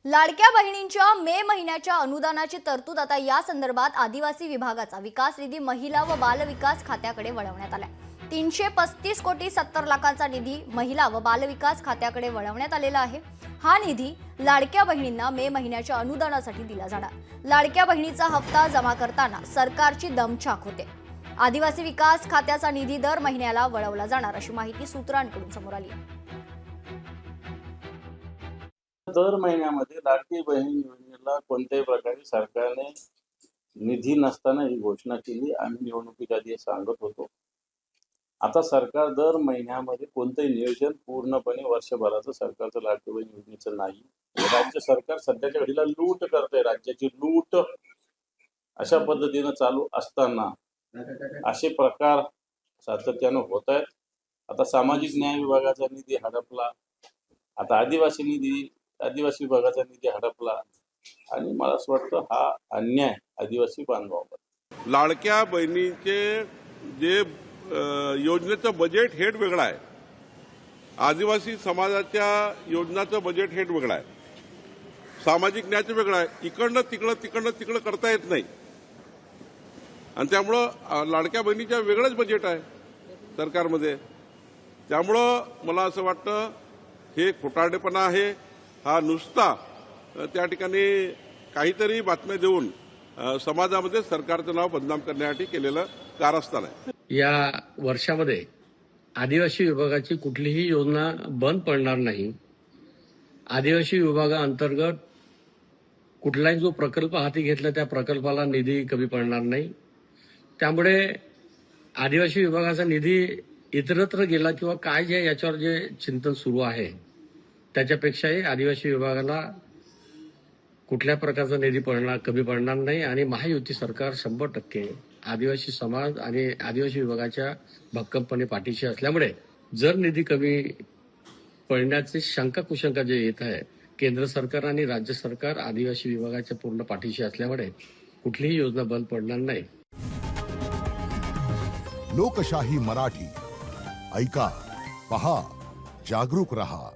लाडक्या बहिणींच्या मे महिन्याच्या अनुदानाची तरतूद आता या संदर्भात आदिवासी विभागाचा विकास निधी महिला व बाल विकास खात्याकडे वळवण्यात आलाय। 335 कोटी 70 लाखांचा निधी महिला व बाल विकास खात्याकडे वळवण्यात आलेला आहे। हा निधी लाडक्या बहिणींना मे महिन्याच्या अनुदानासाठी दिला जाणार। लाडक्या बहिणीचा हप्ता जमा करताना सरकारची दमछाक होते। आदिवासी विकास खात्याचा निधी दर महिन्याला वळवला जाणार अशी माहिती सूत्रांकडून समोर आली आहे। दर महिन्यामध्ये लाडकी बहीण योजनेला कोणत्याही प्रकारे सरकारने निधी नसताना ही घोषणा केली। आम्ही निवडणुकीआधी सांगत होतो। आता सरकार दर महिन्यामध्ये कोणतेही नियोजन पूर्णपणे वर्षभराचं सरकारचं लाडकी बहीण योजनेचं नाही। राज्य सरकार सध्याच्या घडीला लूट करते, राज्याची लूट अशा पद्धतीनं चालू असताना असे प्रकार सातत्यानं होत आहेत। आता सामाजिक न्याय विभागाचा निधी हडपला, आता आदिवासी विभागाचा निधी हडपला आणि मला असं वाटतं हा अन्याय आदिवासी बांधवांवर। लाडक्या बहिणीचे जे योजनेचं बजेट हेड वेगळं आहे, आदिवासी समाजाच्या योजनाचं बजेट हेड वेगळं आहे, सामाजिक न्यायाचं वेगळं आहे। इकडनं तिकडं करता येत नाही आणि त्यामुळं लाडक्या बहिणीच्या वेगळंच बजेट आहे सरकारमध्ये। त्यामुळं मला असं वाटतं हे खोटारडेपणा आहे। हा नुसता त्या ठिकाणी काहीतरी बातम्या देऊन समाजामध्ये सरकारचं नाव बदनाम करण्यासाठी केलेलं कारस्थान आहे। या वर्षामध्ये आदिवासी विभागाची कुठलीही योजना बंद पडणार नाही। आदिवासी विभागाअंतर्गत कुठलाही जो प्रकल्प हाती घेतला त्या प्रकल्पाला निधी कमी पडणार नाही। त्यामुळे आदिवासी विभागाचा निधी इतरत्र गेला किंवा काय जे याच्यावर जे चिंतन सुरू आहे त्याच्यापेक्षाही आदिवासी विभागाला कुठल्या प्रकारचा निधी कमी पडणार नाही आणि महायुती सरकार 100% आदिवासी समाज आणि आदिवासी विभागाच्या भक्कमपणे पाठीशी असल्यामुळे जर निधी कमी पडण्याची शंका कुशंका जे येत आहे, केंद्र सरकार आणि राज्य सरकार आदिवासी विभागाच्या पूर्ण पाठीशी असल्यामुळे कुठलीही योजना बंद पडणार नाही। लोकशाही मराठी ऐका, पहा, जागरूक रहा।